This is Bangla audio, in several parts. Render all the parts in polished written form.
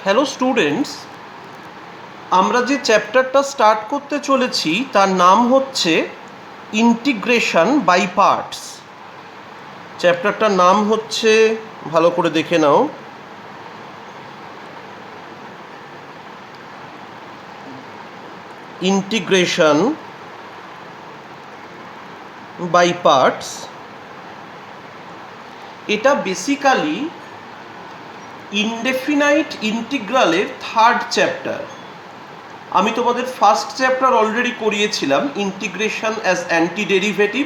হ্যালো স্টুডেন্টস, আমরা যে চ্যাপ্টারটা স্টার্ট করতে চলেছি তার নাম হচ্ছে ইন্টিগ্রেশন বাই পার্টস। চ্যাপ্টারটার নাম হচ্ছে, ভালো করে দেখে নাও, ইন্টিগ্রেশন বাই পার্টস। এটা বেসিক্যালি ইনডেফিনাইট ইন্টিগ্রালের থার্ড চ্যাপ্টার। আমি তোমাদের ফার্স্ট চ্যাপ্টার অলরেডি করিয়েছিলাম, ইন্টিগ্রেশন অ্যাজ অ্যান্টি ডেরিভেটিভ।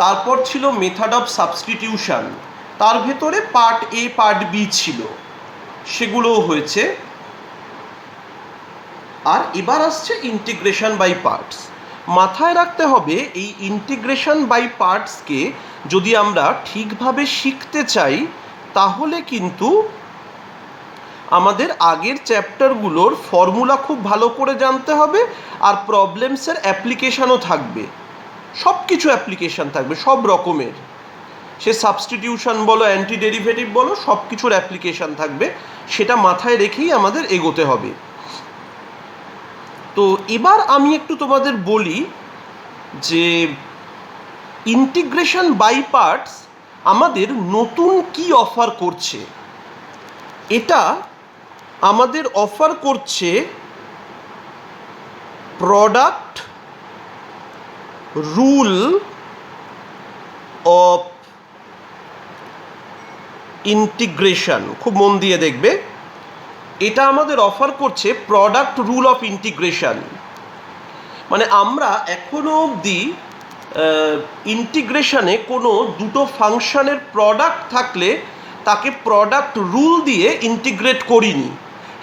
তারপর ছিল মেথড অফ সাবস্টিটিউশন, তার ভেতরে পার্ট এ পার্ট বি ছিল, সেগুলোও হয়েছে। আর এবার আসছে ইন্টিগ্রেশন বাই পার্টস। মাথায় রাখতে হবে, এই ইন্টিগ্রেশন বাই পার্টসকে যদি আমরা ঠিকভাবে শিখতে চাই তাহলে কিন্তু আমাদের আগের চ্যাপ্টারগুলোর ফর্মুলা খুব ভালো করে জানতে হবে, আর প্রবলেমসের অ্যাপ্লিকেশানও থাকবে। সব কিছু অ্যাপ্লিকেশান থাকবে, সব রকমের, সে সাবস্টিটিউশন বলো, অ্যান্টি ডেরিভেটিভ বলো, সব কিছুর অ্যাপ্লিকেশান থাকবে। সেটা মাথায় রেখেই আমাদের এগোতে হবে। তো এবার আমি একটু তোমাদের বলি যে ইন্টিগ্রেশন বাই পার্টস আমাদের নতুন কি অফার করছে। এটা আমাদের অফার করছে প্রোডাক্ট রুল অফ ইন্টিগ্রেশন। খুব মন দিয়ে দেখবে, এটা আমাদের অফার করছে প্রোডাক্ট রুল অফ ইন্টিগ্রেশন। মানে আমরা এখনো অবধি ইন্টিগ্রেশনে কোনো দুটো ফাংশনের প্রোডাক্ট থাকলে তাকে প্রোডাক্ট রুল দিয়ে ইন্টিগ্রেট করিনি।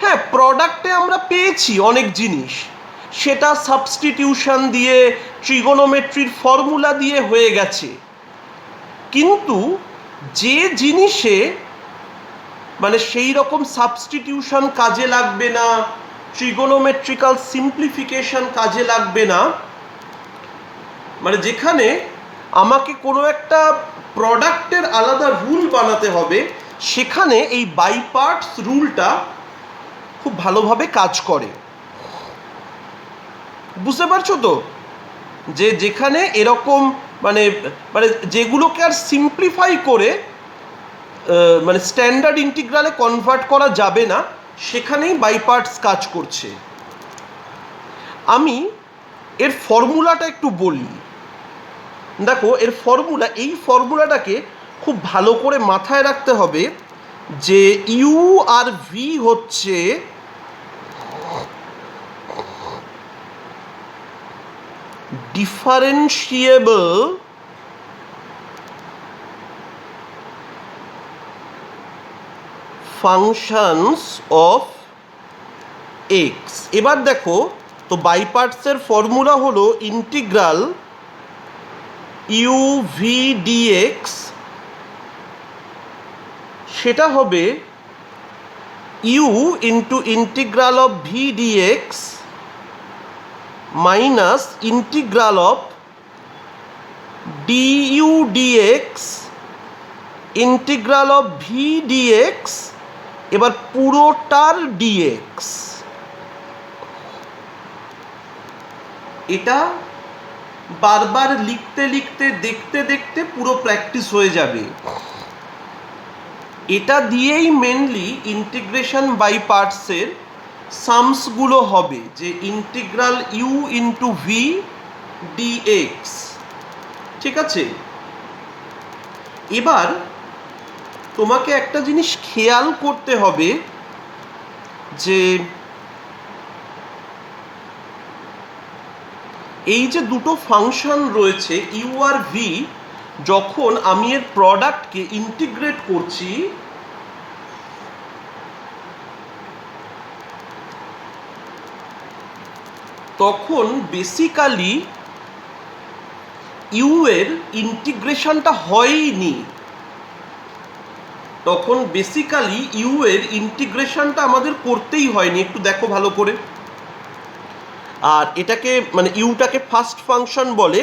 হ্যাঁ, প্রোডাক্টে আমরা পেয়েছি অনেক জিনিস, সেটা সাবস্টিটিউশন দিয়ে, ট্রিগোনোমেট্রির ফর্মুলা দিয়ে হয়ে গেছে। কিন্তু যে জিনিসে মানে সেই রকম সাবস্টিটিউশন কাজে লাগবে না, ট্রিগোনোমেট্রিক্যাল সিম্পলিফিকেশন কাজে লাগবে না, মানে যেখানে আমাকে কোনো একটা প্রোডাক্টের আলাদা রুল বানাতে হবে, সেখানে এই বাই পার্টস রুলটা খুব ভালোভাবে কাজ করে। বুঝতে পারছো তো, যে যেখানে এরকম মানে মানে যেগুলোকে আর সিম্পলিফাই করে মানে স্ট্যান্ডার্ড ইন্টিগ্রালে কনভার্ট করা যাবে না, সেখানেই বাই পার্টস কাজ করছে। আমি এর ফর্মুলাটা একটু বলি। দেখো, এর ফর্মুলা, এই ফর্মুলাটাকে খুব ভালো করে মাথায় রাখতে হবে যে ইউ আর ভি হচ্ছে ডিফারেন্সিয়েবল ফাংশনস অফ এক্স। এবার দেখো তো, বাই পার্টসের ফর্মুলা হলো ইন্টিগ্রাল ইউ ভি ডিএক্স, সেটা হবে u into integral of v dx minus integral of du dx integral of v dx, এবার পুরোটার ডিএক্স। এটা বারবার লিখতে লিখতে, দেখতে দেখতে পুরো প্র্যাকটিস হয়ে যাবে। এটা দিয়েই মেনলি ইন্টিগ্রেশন বাই পার্টসের সামসগুলো হবে, যে integral u into v dx. ঠিক আছে, এবার তোমাকে একটা জিনিস খেয়াল করতে হবে, যে এই যে দুটো ফাংশন রয়েছে ইউ আর ভি, যখন আমি এর প্রোডাক্টকে ইন্টিগ্রেট করছি তখন বেসিক্যালি ইউ এর ইন্টিগ্রেশনটা হয়নি। তখন বেসিক্যালি ইউ এর ইন্টিগ্রেশনটা আমাদের করতেই হয়নি। একটু দেখো ভালো করে। আর এটাকে মানে ইউটাকে ফার্স্ট ফাংশন বলে,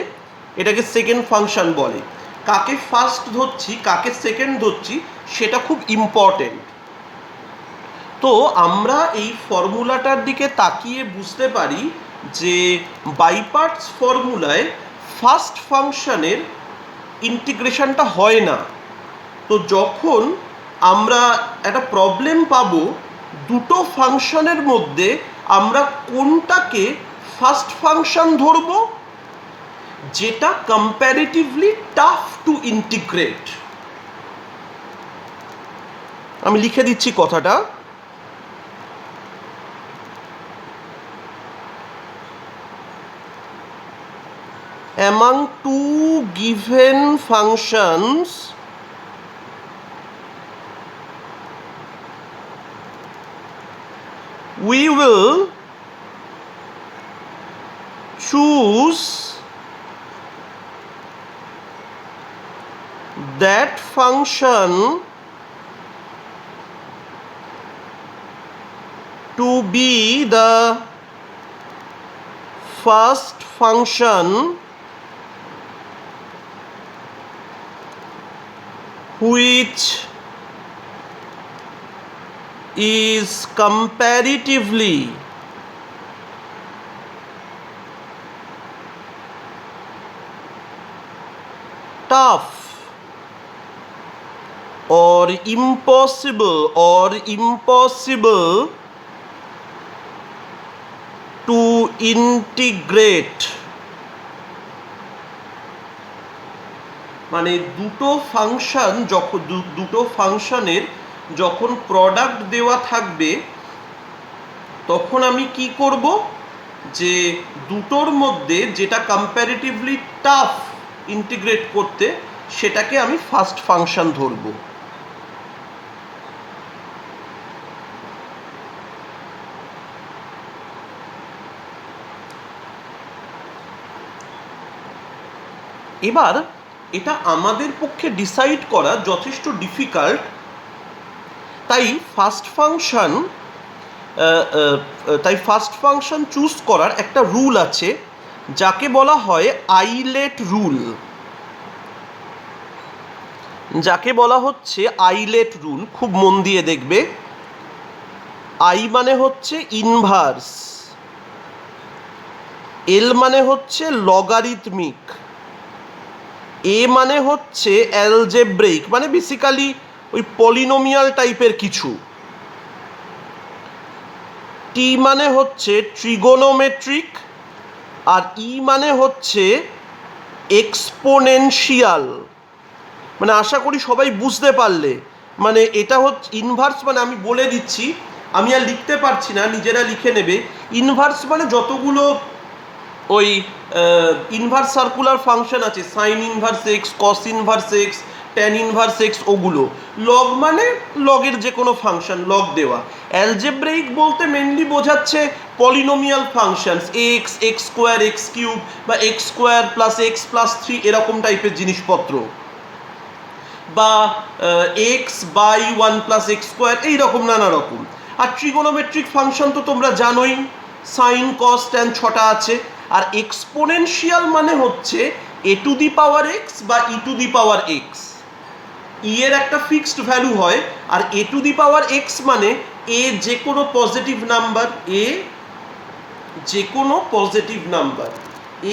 এটাকে সেকেন্ড ফাংশন বলে। কাকে ফার্স্ট ধরছি কাকে সেকেন্ড ধরছি সেটা খুব ইম্পর্টেন্ট। তো আমরা এই ফর্মুলাটার দিকে তাকিয়ে বুঝতে পারি যে বাই পার্টস ফর্মুলায় ফার্স্ট ফাংশনের ইন্টিগ্রেশনটা হয় না। তো যখন আমরা একটা প্রবলেম পাবো দুটো ফাংশনের মধ্যে আমরা কোনটাকে ফার্স্ট ফাংশন ধরবো, যেটা কম্প্যারেটিভলি টাফ টু ইন্টিগ্রেট। আমি লিখে দিচ্ছি কথাটা। Among two given functions, we will choose that function to be the first function which is comparatively tough or impossible to integrate। মানে দুটো ফাংশনের যখন প্রোডাক্ট দেওয়া থাকবে তখন আমি কি করব, যে দুটোর মধ্যে যেটা কম্প্যারেটিভলি টাফ ইন্টিগ্রেট করতে সেটাকে আমি ফার্স্ট ফাংশন ধরব। এবার এটা আমাদের পক্ষে ডিসাইড করা যথেষ্ট ডিফিকাল্ট, তাই ফার্স্ট ফাংশন চুজ করার একটা রুল আছে যাকে বলা হয় আইলেট রুল। খুব মন দিয়ে দেখবে। আই মানে হচ্ছে ইনভার্স, এল মানে হচ্ছে লগারিথমিক, এ মানে হচ্ছে অ্যালজেব্রিক, মানে বেসিক্যালি ওই পলিনোমিয়াল টাইপের কিছু, টি মানে হচ্ছে ট্রিগোনোমেট্রিক, আর ই মানে হচ্ছে এক্সপোনেনশিয়াল। মানে আশা করি সবাই বুঝতে পারলে। মানে এটা হচ্ছে ইনভার্স, মানে আমি বলে দিচ্ছি, আমি আর লিখতে পারছি না, নিজেরা লিখে নেবে। ইনভার্স মানে যতগুলো ওই ইনভার্স সার্কুলার ফাংশন আছে, sine inverse X, cos inverse X, tan inverse X, ওগুলো। লগ মানে লগের যে কোনো ফাংশন, লগ দেওয়া। অ্যালজেব্রাইক বলতে মেনলি বোঝাচ্ছে polynomial functions, X, X square, X cube, বা X square plus X plus 3 এরকম টাইপের জিনিসপত্র, বা X by 1 plus x square, এইরকম নানা রকম। আর ট্রিগোনোমেট্রিক ফাংশন তো তোমরা জানোই, সাইন কস ট্যান 6টা আছে। আর এক্সপোনেনশিয়াল মানে হচ্ছে এ টু দি পাওয়ার এক্স বা ই টু দি পাওয়ার এক্স। ই এর একটা ফিক্সড ভ্যালু হয়, আর এ টু দি পাওয়ার এক্স মানে এ যে কোনো পজিটিভ নাম্বার,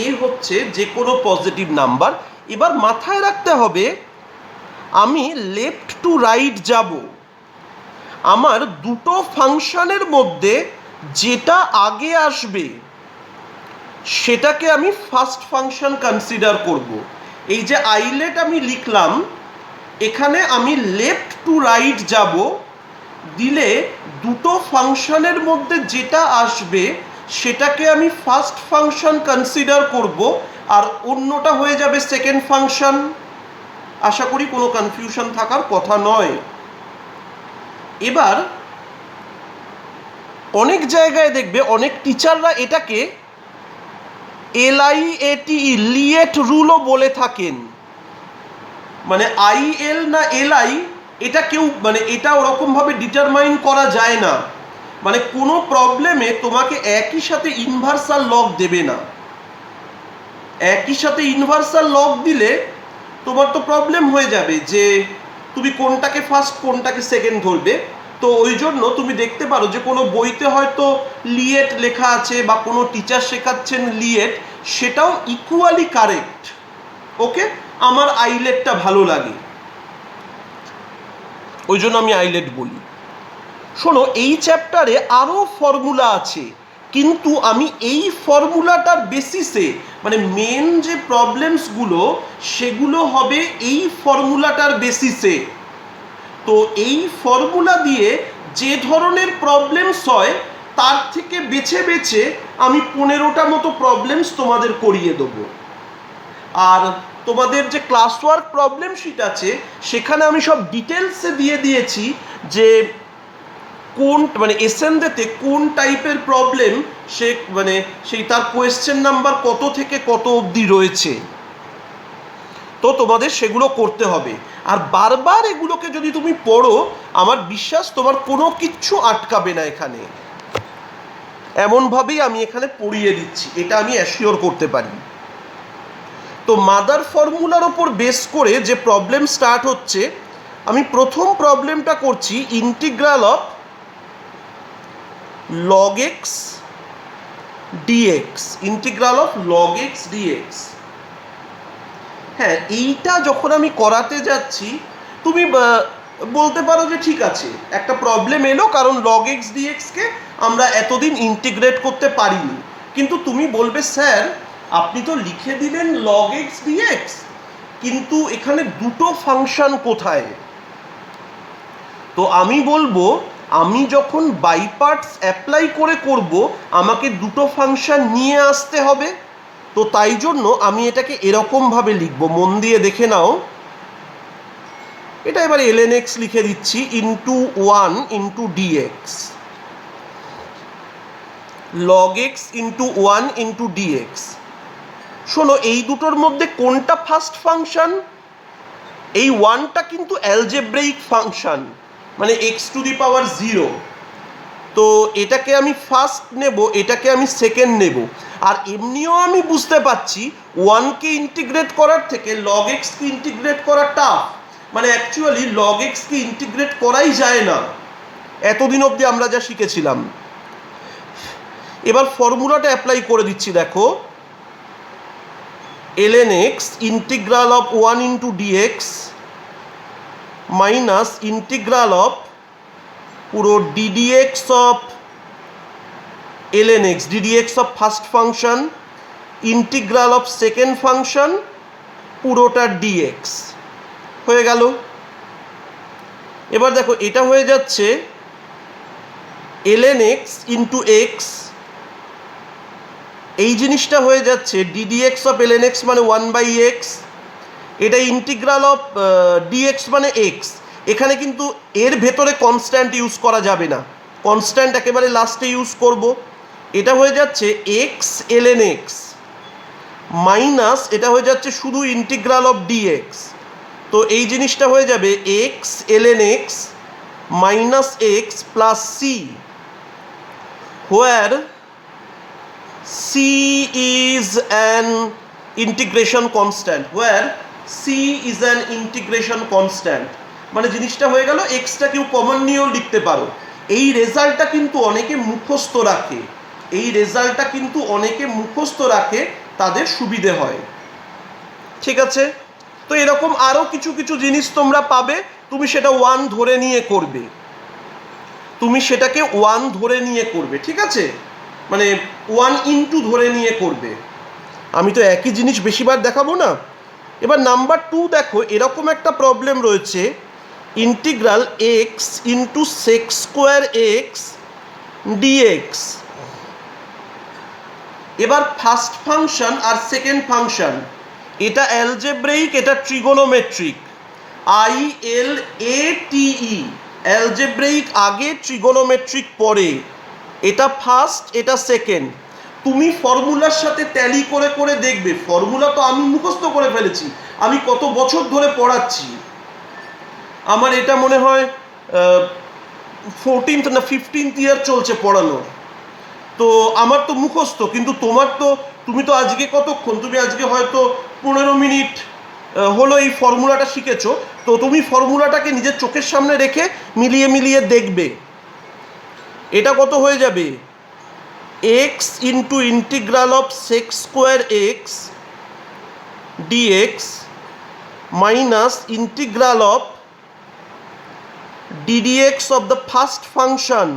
এ হচ্ছে যে কোনো পজিটিভ নাম্বার। এবার মাথায় রাখতে হবে, আমি লেফট টু রাইট যাব, আমার দুটো ফাংশনের মধ্যে যেটা আগে আসবে সেটাকে আমি ফার্স্ট ফাংশন কনসিডার করব। এই যে আইলেট আমি লিখলাম, এখানে আমি লেফট টু রাইট যাব, দিলে দুটো ফাংশনের মধ্যে যেটা আসবে সেটাকে আমি ফার্স্ট ফাংশন কনসিডার করব, আর অন্যটা হয়ে যাবে সেকেন্ড ফাংশন। আশা করি কোনো কনফিউশন থাকার কথা নয়। এবার অনেক জায়গায় দেখবে অনেক টিচাররা এটাকে LIATE লিয়েট রুলও বলে থাকেন। মানে IL না LI এটা কেউ, মানে এটা ওরকমভাবে ডিটারমাইন করা যায় না। মানে কোনো প্রবলেমে তোমাকে একই সাথে ইনভার্সাল লগ দেবে না। একই সাথে ইনভার্সাল লগ দিলে তোমার তো প্রবলেম হয়ে যাবে যে তুমি কোনটাকে ফার্স্ট কোনটাকে সেকেন্ড ধরবে। তো ওই জন্য তুমি দেখতে পারো যে কোনো বইতে হয়তো লিয়েট লেখা আছে বা কোনো টিচার শেখাচ্ছেন লিয়েট, সেটাও ইকুয়ালি কারেক্ট। ওকে, আমার আইলেটটা ভালো লাগে, ওই জন্য আমি আইলেট বলি। শোনো, এই চ্যাপ্টারে আরও ফর্মুলা আছে, কিন্তু আমি এই ফর্মুলাটার বেসিসে মানে মেন যে প্রবলেমসগুলো সেগুলো হবে এই ফর্মুলাটার বেসিসে। তো এই ফর্মুলা দিয়ে যে ধরনের প্রবলেমস হয় তার থেকে বেছে বেছে আমি 15টা মতো প্রবলেমস তোমাদের করিয়ে দেবো। আর তোমাদের যে ক্লাস ওয়ার্ক প্রবলেম শিট আছে সেখানে আমি সব ডিটেলসে দিয়ে দিয়েছি যে কোন মানে এসএনদেতে কোন টাইপের প্রবলেম সে মানে সেই তার কোয়েশ্চেন নাম্বার কত থেকে কত অবধি রয়েছে। তো তোমাদের সেগুলো করতে হবে, আর বারবার এগুলোকে যদি তুমি পড়ো আমার বিশ্বাস তোমার কোনো কিচ্ছু আটকাবে না এখানে। এমনভাবেই আমি এখানে পড়িয়ে দিচ্ছি, এটা আমি অ্যাসিওর করতে পারি। তো মাদার ফর্মুলার ওপর বেস করে যে প্রবলেম স্টার্ট হচ্ছে, আমি প্রথম প্রবলেমটা করছি integral of log x dx, integral of log x dx। হ্যাঁ, এইটা যখন আমি করাতে যাচ্ছি তুমি বলতে পারো যে ঠিক আছে একটা প্রবলেম এলো, কারণ log x dx কে আমরা এতদিন ইন্টিগ্রেট করতে পারিনি। কিন্তু তুমি বলবে স্যার আপনি তো লিখে দিলেন log x dx, কিন্তু এখানে দুটো ফাংশন কোথায়? তো আমি বলবো আমি যখন বাই পার্টস অ্যাপ্লাই করে করব আমাকে দুটো ফাংশন নিয়ে আসতে হবে। তো তাই জন্য আমি এটাকে এরকমভাবে লিখব, মন দিয়ে দেখে নাও। এটা এবার ln x লিখে দিচ্ছি into 1 into dx, log x into 1 into dx. শোনো, এই দুটোর মধ্যে কোনটা ফার্স্ট ফাংশন? এই 1টা কিন্তু অ্যালজেব্রাইক ফাংশন, মানে x টু দি পাওয়ার 0। তো এটাকে আমি ফার্স্ট নেব, এটাকে আমি সেকেন্ড নেব। আর এমনিও আমি বুঝতে পারছি 1কে ইন্টিগ্রেট করার থেকে log x কে ইন্টিগ্রেট করা টাফ, মানে অ্যাকচুয়ালি log x কে ইন্টিগ্রেট করাই যায় না এতদিন অবধি আমরা যা শিখেছিলাম। এবার ফর্মুলাটা অ্যাপ্লাই করে দিচ্ছি, দেখো ln x integral of 1 into dx minus integral of পুরো ddx of ln x, ddx of first function integral of second function পুরোটা dx হয়ে গেল। এবার দেখো এটা হয়ে যাচ্ছে ln x ইন্টু x, এই জিনিসটা হয়ে যাচ্ছে ddx অফ ln x মানে 1/x, এটা ইন্টিগ্রাল অফ dx মানে x। এখানে কিন্তু এর ভেতরে কনস্ট্যান্ট ইউজ করা যাবে না, কনস্ট্যান্ট একেবারে লাস্টে ইউজ করব। এটা হয়ে যাচ্ছে x ln x মাইনাস এটা হয়ে যাচ্ছে শুধু ইন্টিগ্রাল অফ dx। তো এই জিনিসটা হয়ে যাবে x ln x minus x plus c, where c is an integration constant, where c is an integration constant। মানে জিনিসটা হয়ে গেল এক্সটা কেউ কমন নিয়েও লিখতে পারো। এই রেজাল্টটা কিন্তু অনেকে মুখস্থ রাখে, এই রেজাল্টটা কিন্তু অনেকে মুখস্থ রাখে, তাদের সুবিধে হয়। ঠিক আছে, তো এরকম আরও কিছু কিছু জিনিস তোমরা পাবে, তুমি সেটা 1 ধরে নিয়ে করবে, তুমি সেটাকে 1 ধরে নিয়ে করবে। ঠিক আছে, মানে 1 ইন্টু ধরে নিয়ে করবে। আমি তো একই জিনিস বেশিবার দেখাবো না। এবার নাম্বার 2 দেখো, এরকম একটা প্রবলেম রয়েছে integral x into sec square x dx. এবার ফার্স্ট ফাংশন আর সেকেন্ড ফাংশন, এটা অ্যালজেব্রাইক, এটা ট্রিগোনোমেট্রিক, ILATE, অ্যালজেব্রাইক আগে, ট্রিগোনোমেট্রিক পরে। এটা ফার্স্ট, এটা সেকেন্ড। তুমি ফর্মুলার সাথে ট্যালি করে করে দেখবে, ফর্মুলা তো আমি মুখস্থ করে ফেলেছি, আমি কত বছর ধরে পড়াচ্ছি, আমার এটা মনে হয় 14th না 15th ইয়ার চলছে পড়ানো। তো আমার তো মুখস্থ, কিন্তু তোমার তো, তুমি তো আজকে কতক্ষণ, তুমি আজকে হয়তো 15 মিনিট হলো এই ফর্মুলাটা শিখেছো, তো তুমি ফর্মুলাটাকে নিজের চোখের সামনে রেখে মিলিয়ে মিলিয়ে দেখবে। এটা কত হয়ে যাবে, x into integral of sec square x dx minus integral of ddx of the first function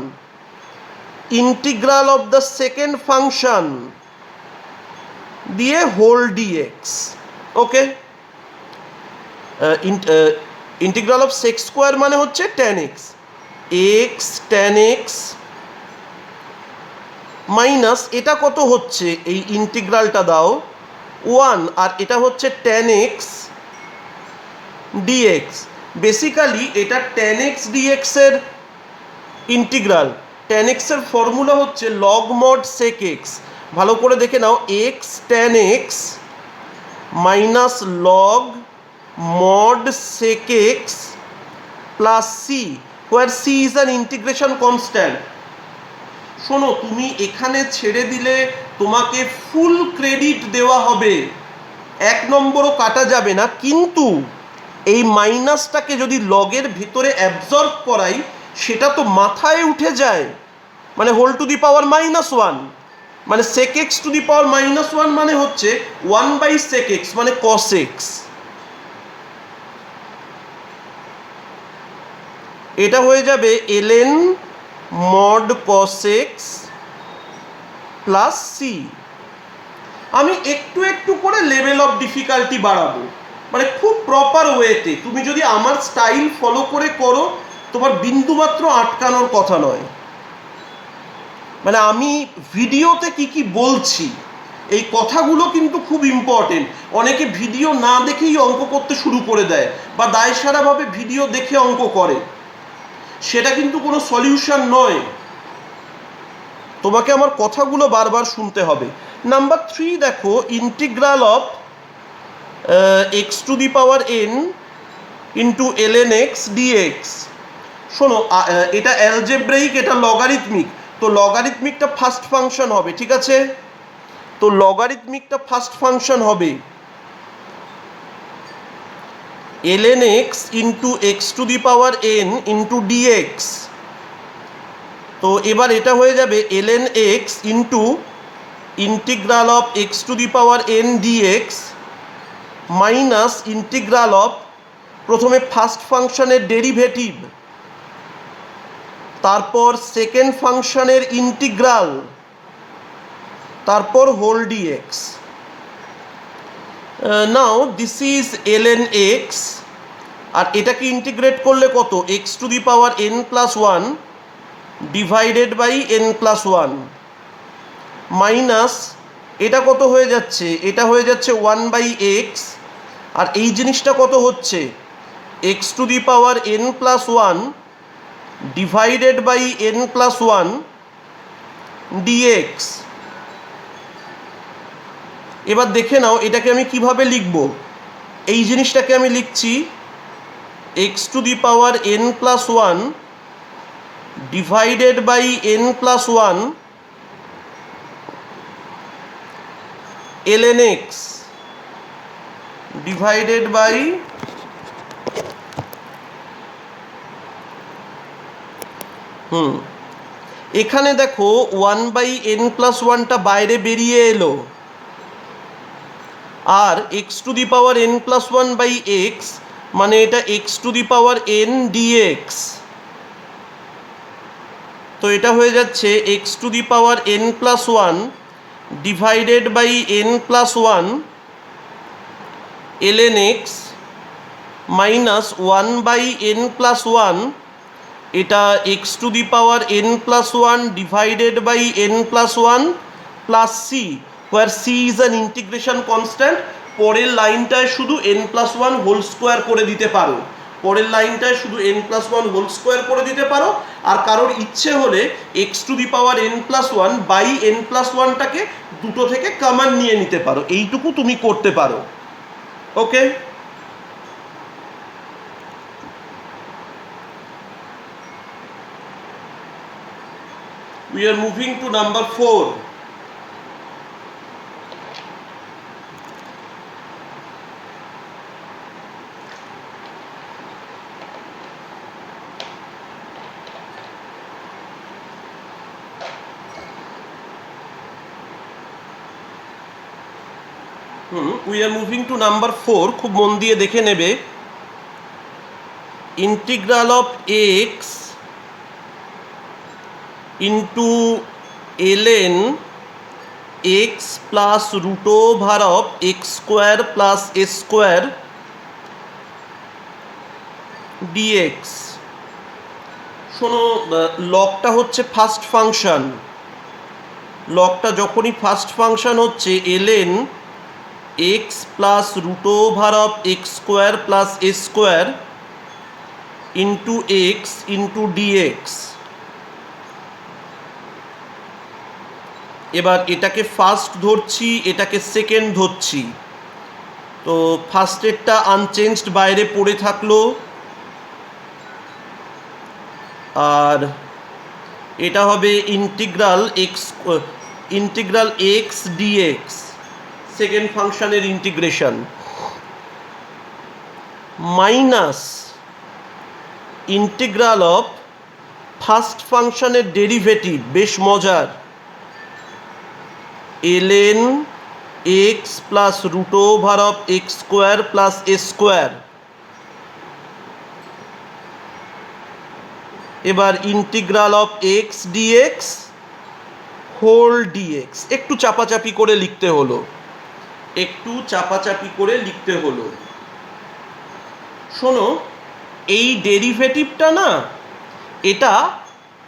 integral of the second function দিয়ে whole dx। Okay, integral of sec square মানে হচ্ছে tan x, x tan x মাইনাস এটা কত হচ্ছে, এই ইন্টিগ্রালটা দাও 1, আর এটা হচ্ছে tan x dx। বেসিক্যালি এটা tan x dx এর ইন্টিগ্রাল। tan x এর ফর্মুলা হচ্ছে log mod sec x। ভালো করে দেখে নাও, x tan x minus log mod sec x plus c, where c is an integration constant. শোনো, তুমি এখানে ছেড়ে দিলে তোমাকে ফুল ক্রেডিট দেওয়া হবে, 1 নম্বরও কাটা যাবে না। কিন্তু এই মাইনাসটাকে যদি লগের ভিতরে অ্যাবজর্ব করাই, সেটা তো মাথায় উঠে যায়, মানে হোল টু দি পাওয়ার -1, মানে sec x টু দি পাওয়ার -1 মানে হচ্ছে 1/sec x মানে cos x। এটা হয়ে যাবে ln mod cos x plus c। আমি একটু একটু করে লেভেল অফ ডিফিকাল্টি বাড়াবো, মানে খুব প্রপার ওয়েতে। তুমি যদি আমার স্টাইল ফলো করে করো, তোমার বিন্দুমাত্র আটকানোর কথা নয়। মানে আমি ভিডিওতে কি কি বলছি, এই কথাগুলো কিন্তু খুব ইম্পর্টেন্ট। অনেকে ভিডিও না দেখেই অঙ্ক করতে শুরু করে দেয়, বা দায়সারাভাবে ভিডিও দেখে অঙ্ক করে, সেটা কিন্তু কোনো সলিউশন নয়। তোমাকে আমার কথাগুলো বারবার শুনতে হবে। নাম্বার 3 দেখো, integral of x to the power n into ln x dx। শোনো, এটা অ্যালজেব্রাইক, এটা লগারিথমিক, তো লগারিথমিকটা ফার্স্ট ফাংশন হবে, ঠিক আছে? তো লগারিথমিকটা ফার্স্ট ফাংশন হবে ln x into x to the power n into dx। তো এবার এটা হয়ে যাবে ln x into integral of x to the power n dx minus integral of, প্রথমে ফার্স্ট ফাংশনের ডেরিভেটিভ, তারপর সেকেন্ড ফাংশনের ইন্টিগ্রাল, তারপর whole dx। Now this is ln x, আর এটাকে ইন্টিগ্রেট করলে কত, x to the power n plus 1 divided by n plus 1 minus এটা কত হয়ে যাচ্ছে, এটা হয়ে যাচ্ছে 1/x, আর এই জিনিসটা কত হচ্ছে, x to the power n plus 1 divided by n plus 1 dx। এবার দেখে নাও এটাকে আমি কিভাবে লিখব। এই জিনিসটাকে আমি লিখছি x to the power n plus 1 divided by n plus 1 ln x divided by এখানে দেখো 1/n প্লাস 1টা বাইরে বেরিয়ে এলো, আর x to the power n plus 1/x মানে এটা x to the power n dx। তো এটা হয়ে যাচ্ছে x to the power n plus 1 divided by n plus 1 ln x minus 1/n plus 1, এটা x to the power n plus 1 divided by n plus 1 plus c, where c is an integration constant. পরের লাইনটায় শুধু n প্লাস 1 হোল স্কোয়ার করে দিতে পারো, পরের লাইনটায় শুধু n প্লাস 1 হোল স্কোয়ার করে দিতে পারো। আর কারোর ইচ্ছে হলে x to the power n plus 1 by n plus 1টাকে দুটো থেকে কমন নিয়ে নিতে পারো, এইটুকু তুমি করতে পারো। Okay, we are moving to number 4. We are moving to number 4, খুব মন দিয়ে দেখে নেবে। Integral of x into ln x plus root over of x square plus A square dx. শোনো, লগটা হচ্ছে ফার্স্ট ফাংশন। লগটা যখনই ফার্স্ট ফাংশন হচ্ছে ln x plus root over of x square plus A square into x into dx. এবার এটাকে ফার্স্ট ধরছি, এটাকে সেকেন্ড ধরছি। তো ফার্স্টেরটা আনচেঞ্জড বাইরে পড়ে থাকলো, আর এটা হবে ইন্টিগ্রাল এক্স ডিএক্স, সেকেন্ড ফাংশনের ইন্টিগ্রেশন, মাইনাস ইন্টিগ্রাল অফ ফার্স্ট ফাংশনের ডেরিভেটিভ, বেশ মজার, ln x plus root over of x square plus A square. এবার integral of X DX whole DX. একটু চাপাচাপি করে লিখতে হলো, শোনো, এই ডেরিভেটিভটা না, এটা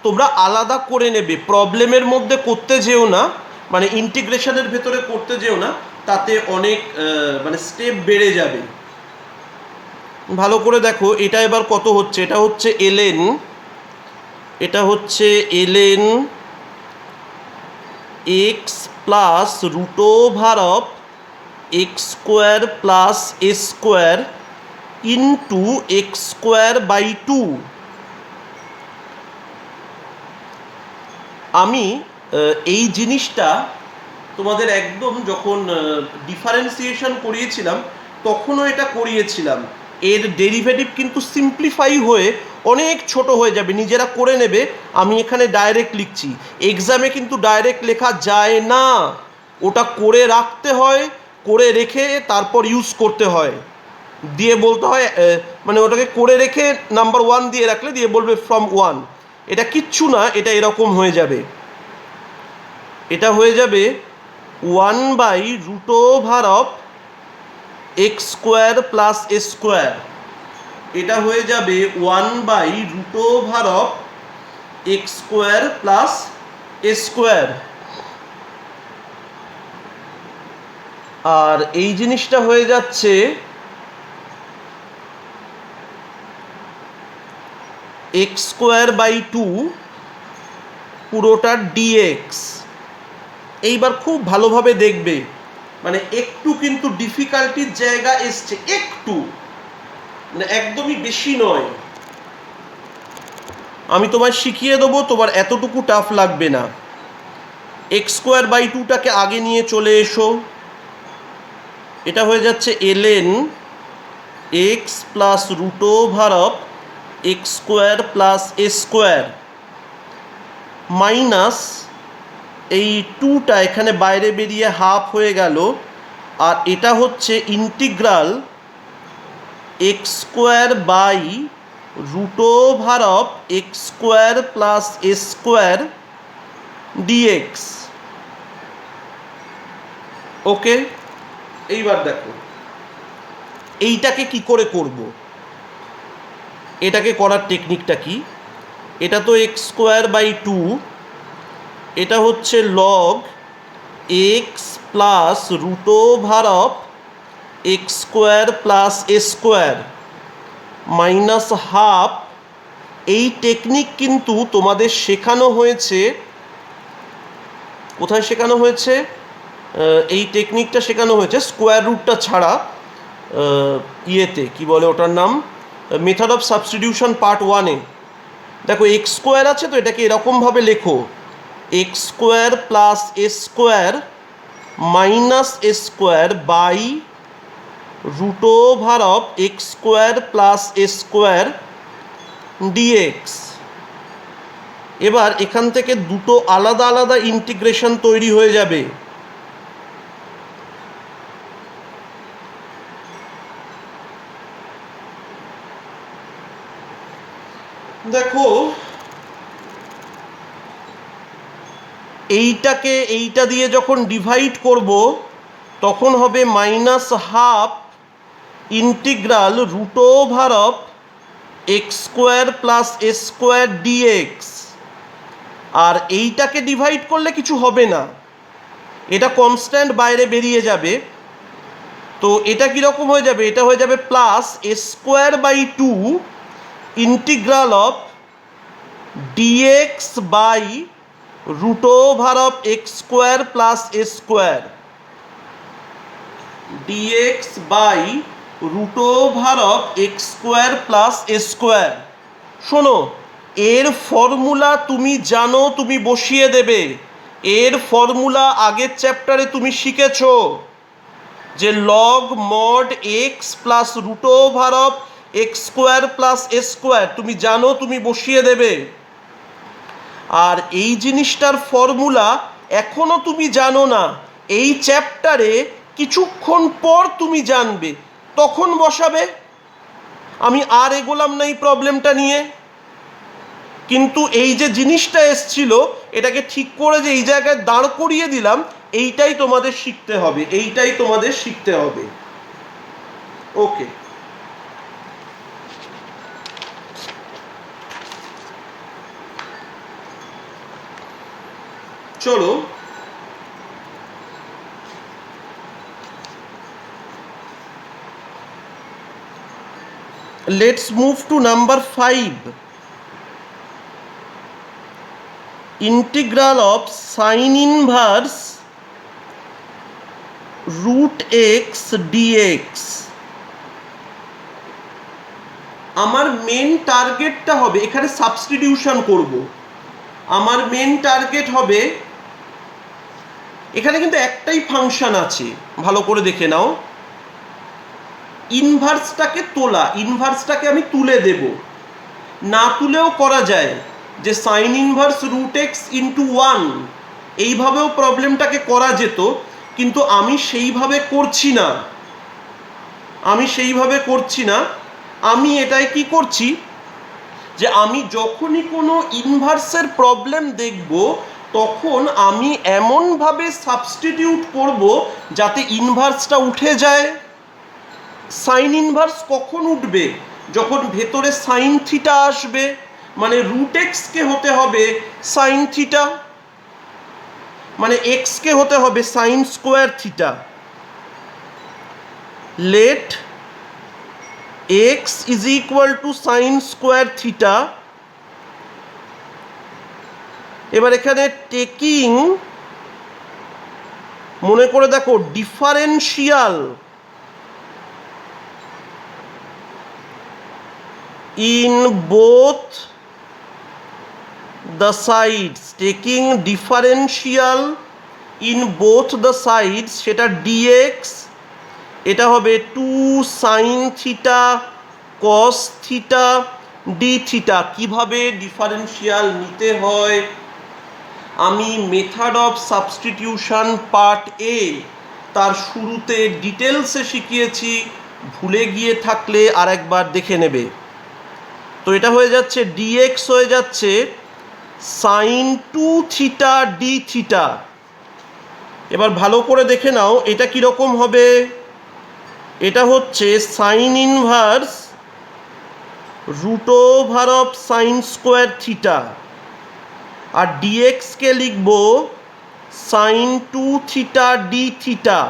তোমরা আলাদা করে নেবে, প্রবলেমের মধ্যে করতে যেও না, মানে ইন্টিগ্রেশনের ভেতরে করতে যেও না, তাতে অনেক স্টেপ বেড়ে যাবে। ভালো করে দেখো, এটা এবার কত হচ্ছে, এটা হচ্ছে ln x plus root over of x square plus A square into x square by 2। আমি এই জিনিসটা তোমাদের একদম যখন ডিফারেন্সিয়েশন করিয়েছিলাম তখনও এটা করিয়েছিলাম। এর ডেরিভেটিভ কিন্তু সিম্পলিফাই হয়ে অনেক ছোট হয়ে যাবে, নিজেরা করে নেবে। আমি এখানে ডাইরেক্ট লিখছি, এক্সামে কিন্তু ডাইরেক্ট লেখা যায় না, ওটা করে রাখতে হয়, করে রেখে তারপর ইউজ করতে হয়, দিয়ে বলতে হয়, ওটাকে করে রেখে নাম্বার 1 দিয়ে রাখলে দিয়ে বলবে ফ্রম 1। এটা কিচ্ছু না, এটা এরকম হয়ে যাবে, এটা হয়ে যাবে 1/√অফ এক্স স্কোয়ার প্লাস এ স্কোয়ার। এটা হয়ে যাবে 1/√অফ এক্স স্কোয়ার প্লাস এ স্কোয়ার। আর এই জিনিসটা হয়ে যাচ্ছে এক্স স্কোয়ার বাই 2 পুরোটা ডিএক্স। এইবার খুব ভালোভাবে দেখবে, একটু কিন্তু ডিফিকাল্টির জায়গা এসছে, একটু, একদমই বেশি নয়। আমি তোমায় শিখিয়ে দেবো, তোমার এতটুকু টাফ লাগবে না। এক্স স্কোয়ার বাই 2টাকে আগে নিয়ে চলে এসো, এটা হয়ে যাচ্ছে ln x plus root over of x square plus A square minus এই 2টা এখানে বাইরে বেরিয়ে হাফ হয়ে গেল, আর এটা হচ্ছে integral X square by root over of x square plus A square DX. Okay, এইবার দেখো এইটাকে কি করে করব, এটাকে করার টেকনিকটা কি। এটা তো এক্স স্কোয়ার বাই 2, এটা হচ্ছে log x plus root over of x square plus A square minus half. এই টেকনিক কিন্তু তোমাদের শেখানো হয়েছে, কোথায় শেখানো হয়েছে, এই টেকনিকটা শেখানো হয়েছে স্কোয়ার রুটটা ছাড়া, ইয়েতে কি বলে ওটার নাম, মেথড অফ সাবস্টিটিউশন পার্ট 1-এ। দেখো এক্স স্কোয়ার আছে, তো এটাকে এরকমভাবে লেখো, x square plus A square minus a square by root over of x square plus A square dx. এবার এখান থেকে দুটো আলাদা আলাদা ইন্টিগ্রেশন তৈরি হয়ে যাবে। দেখো এইটাকে এইটা দিয়ে যখন ডিভাইড করব তখন হবে -12 ইন্টিগ্রাল √(x² + a² dx। আর এইটাকে ডিভাইড করলে কিছু হবে না, এটা কনস্ট্যান্ট বাইরে বেরিয়ে যাবে। তো এটা কীরকম হয়ে যাবে, এটা হয়ে যাবে +a²/2 integral of dx by √(x² + a², dx by √(x² + a²। শোনো, এর ফর্মুলা তুমি জানো, তুমি বসিয়ে দেবে। এর ফর্মুলা আগের চ্যাপ্টারে তুমি শিখেছো যে log mod x plus √(x² + a², তুমি জানো, তুমি বসিয়ে দেবে। আর এই জিনিসটার ফর্মুলা এখনো তুমি জানো না, এই চ্যাপ্টারে কিছুক্ষণ পর তুমি জানবে, তখন বসাবে। আমি আর এগোলাম না এই প্রবলেমটা নিয়ে, কিন্তু এই যে জিনিসটা এসছিল এটাকে ঠিক করে যে এই জায়গায় দাঁড় করিয়ে দিলাম, এইটাই তোমাদের শিখতে হবে, এইটাই তোমাদের শিখতে হবে। ওকে, চলো let's move to number 5. Integral of sin inverse √x dx। আমার মেন টার্গেটটা হবে, এখানে সাবস্টিটিউশন করব। আমার মেন টার্গেট হবে, এখানে কিন্তু একটাই ফাংশন আছে, ভালো করে দেখে নাও। ইনভার্সটাকে তোলা, ইনভার্সটাকে আমি তুলে দেব, না তুলেও করা যায় যে সাইন ইনভার্স √x × 1, এইভাবেও প্রবলেমটাকে করা যেত, কিন্তু আমি সেইভাবে করছি না। আমি এটাই কি করছি, যে আমি যখনই কোনো ইনভার্সের প্রবলেম দেখব তখন আমি এমনভাবে সাবস্টিটিউট করব যাতে ইনভার্সটা উঠে যায়। সাইন ইনভার্স কখন উঠবে, যখন ভেতরে সাইন থিটা আসবে, মানে √x কে হতে হবে সাইন থিটা, মানে x কে হতে হবে sin² theta. Late x = sin² theta. এবার এখানে টেকিং, মনে করে দেখো, differential in both the sides, taking differential in both the sides, সেটা dx, এটা হবে 2 sin theta cos theta d theta. কিভাবে ডিফারেন্সিয়াল নিতে হয় আমি মেথড অফ সাবস্টিটিউশন পার্ট এ তার শুরুতে ডিটেলসে শিখিয়েছি, ভুলে গিয়ে থাকলে আরেকবার দেখে নেবে। তো এটা হয়ে যাচ্ছে dx হয়ে যাচ্ছে sin 2 থিটা d থিটা। এবার ভালো করে দেখে নাও এটা কীরকম হবে, এটা হচ্ছে সাইন ইনভার্স √sin² থিটা, আর dx কে লিখব sin 2 থিটা d থিটা।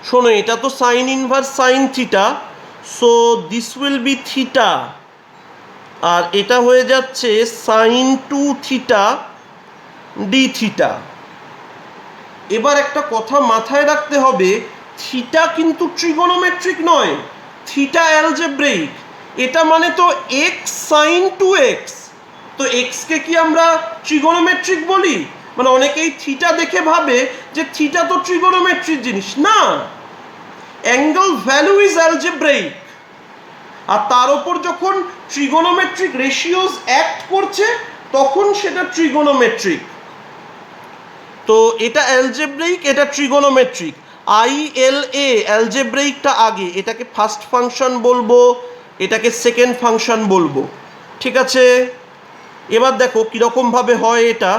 শোনো, এটা তো sine inverse sine theta, so this will be theta, আর এটা হয়ে যাচ্ছে sin 2 থিটা d থিটা। এবার একটা কথা মাথায় রাখতে হবে, থিটা কিন্তু ট্রিগোনোমেট্রিক নয়, থিটা অ্যালজেব্রিক। এটা মানে তো x sin 2x, তো x কে কি আমরা ট্রিগোনোমেট্রিক বলি? মানে অনেকেই থিটা দেখে ভাবে যে থিটা তো ট্রিগোনোমেট্রিক জিনিস না, অ্যাঙ্গেল ভ্যালু ইজ অ্যালজেব্রিক। আর তার উপর যখন ট্রিগোনোমেট্রিক রেশিওস অ্যাক্ট করছে তখন সেটা ট্রিগোনোমেট্রিক। তো এটা অ্যালজেব্রিক, এটা ট্রিগোনোমেট্রিক। ILA অ্যালজেব্রিকটা আগে, এটাকে ফার্স্ট ফাংশন বলবো, এটাকে সেকেন্ড ফাংশন বলবো। ঠিক আছে, এবার দেখো কীরকমভাবে হয় এটা।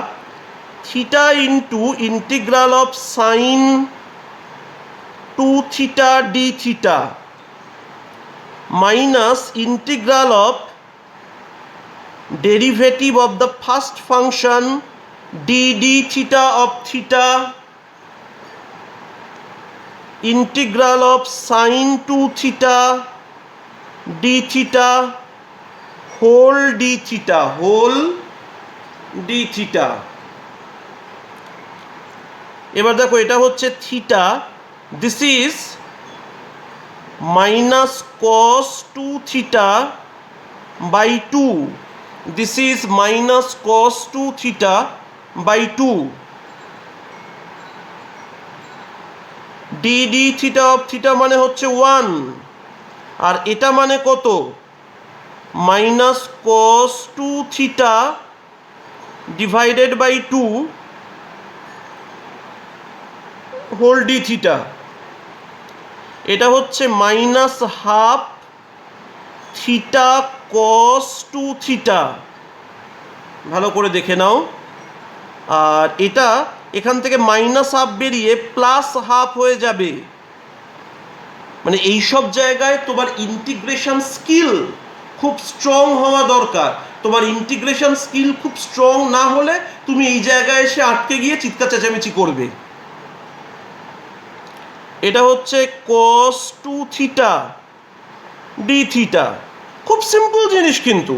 Theta into integral of sign 2 theta d theta minus integral of derivative of the first function D d theta of theta integral of sine 2 theta d theta whole d theta whole d theta। এবার দেখো এটা হচ্ছে theta, this is minus cos 2 theta by 2, this is minus cos 2 theta by 2, d d theta of theta মানে হচ্ছে 1, আর এটা মানে কত, minus cos 2 theta divided by 2 whole d theta. এটা হচ্ছে minus half theta cos 2 theta, ভালো করে দেখে নাও। আর এটা এখান থেকে মাইনাস হাফ বেরিয়ে প্লাস হাফ হয়ে যাবে। মানে এইসব জায়গায় তোমার ইন্টিগ্রেশন স্কিল খুব স্ট্রং হওয়া দরকার। তোমার ইন্টিগ্রেশন স্কিল খুব স্ট্রং না হলে তুমি এই জায়গায় এসে আটকে গিয়ে চিৎকার চেঁচামেচি করবে। এটা হচ্ছে cos 2 থিটা ডি থিটা, খুব সিম্পল জিনিস কিন্তু।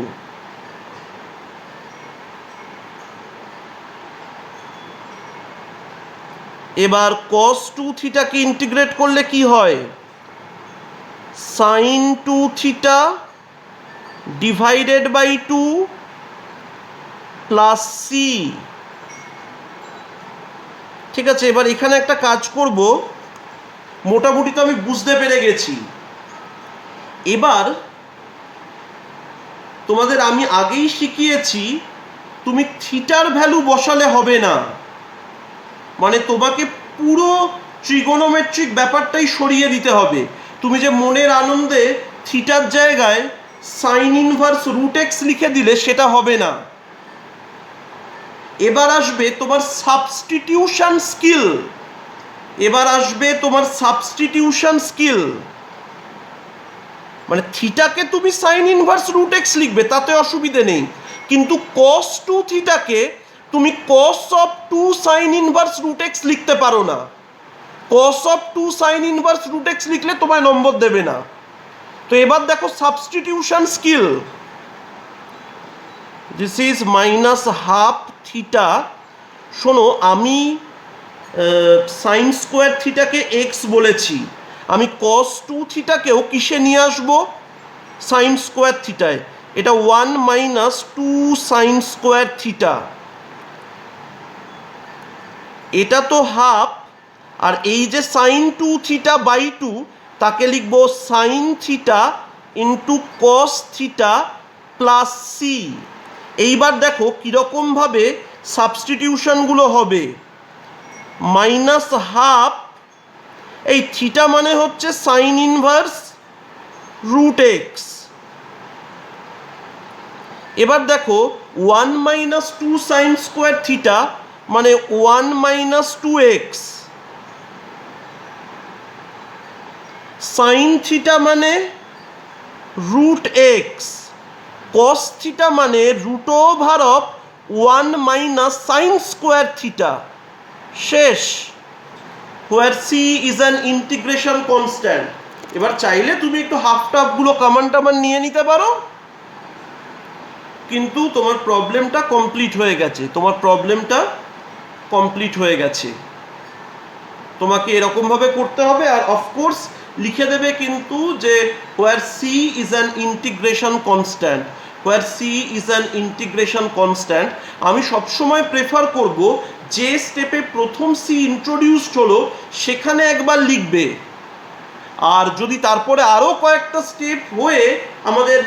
এবার cos 2 থিটাকে ইন্টিগ্রেট করলে কি হয়, sin 2 theta divided by 2 plus C. ঠিক আছে, এবার এখানে একটা কাজ করব, মোটামুটি তো আমি বুঝতে পেরে গেছি। এবার তোমাদের আমি আগেই শিখিয়েছি তুমি থিটার ভ্যালু বসালে হবে না, মানে তোমাকে পুরো ট্রিগোনোমেট্রিক ব্যাপারটাই সরিয়ে দিতে হবে। তুমি যে মনের আনন্দে থিটার জায়গায় সাইন ইনভার্স রুট এক্স লিখে দিলে সেটা হবে না। এবার আসবে তোমার সাবস্টিটিউশন স্কিল, এবার আসবে তোমার সাবস্টিটিউশন স্কিল। মানে থিটাকে তুমি সাইন ইনভার্স রুট এক্স লিখবে, তাতে অসুবিধে নেই, কিন্তু cos 2 থিটাকে তুমি cos of 2 sine inverse root x লিখতে পারো না। cos of 2 sine inverse root x লিখলে তোমায় নম্বর দেবে না। তো এবার দেখো substitution skill, this is minus half theta. শোনো, আমি সাইন স্কোয়ার থিটাকে এক্স বলেছি, আমি cos 2 থিটাকেও কিসে নিয়ে আসবো, সাইন স্কোয়ার থিটায়। এটা 1 মাইনাস 2 সাইন স্কোয়ার থিটা, এটা তো হাফ, আর এই যে সাইন 2 থিটা বাই 2 তাকে লিখবো sine theta into cos theta plus C. এইবার দেখো কীরকমভাবে সাবস্টিটিউশনগুলো হবে। মাইনাস হাফ, এই থিটা মানে হচ্ছে সাইন ইনভার্স রুট এক্স। এবার দেখো 1 মাইনাস 2 সাইন স্কোয়ার থিটা মানে 1 মাইনাস 2x, সাইন থিটা মানে রুট এক্স, কস থিটা মানে root over of 1 minus sine square theta. শেষ, where C is an integration constant. এবার চাইলে তুমি একটু হাফ টাফগুলো কামান টামান নিয়ে নিতে পারো, কিন্তু তোমার প্রবলেমটা কমপ্লিট হয়ে গেছে, তোমার প্রবলেমটা কমপ্লিট হয়ে গেছে। তোমাকে এরকমভাবে করতে হবে, আর অফকোর্স লিখে দেবে কিন্তু যে where C is an integration constant, where C is an integration constant. আমি সবসময় প্রেফার করব যে স্টেপে প্রথম সি ইন্ট্রোডিউসড হলো সেখানে একবার লিখবে, আর যদি তারপরে আরও কয়েকটা স্টেপ হয়ে আমাদের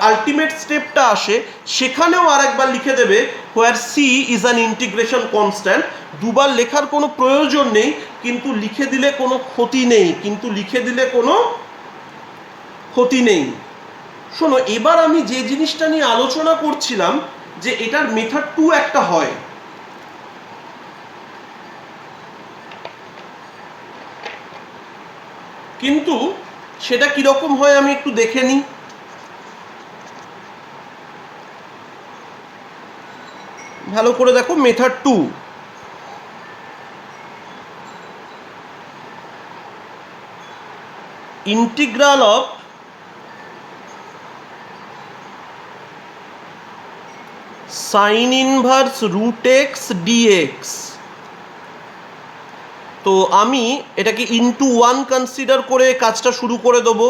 আলটিমেট স্টেপটা আসে সেখানেও আরেকবার লিখে দেবে where C is an integration constant. দুবার লেখার কোনো প্রয়োজন নেই, কিন্তু লিখে দিলে কোনো ক্ষতি নেই, কিন্তু লিখে দিলে কোনো ক্ষতি নেই। শোনো, এবার আমি যে জিনিসটা নিয়ে আলোচনা করছিলাম যে এটার মেথড 2 একটা হয়। কিন্তু সেটা কিরকম হয় আমি একটু দেখে নিই। ভালো করে দেখো, method 2 integral of sine inverse root x d x. তো আমি এটাকে ইনটু 1 কনসিডার করে কাজটা শুরু করে দেবো।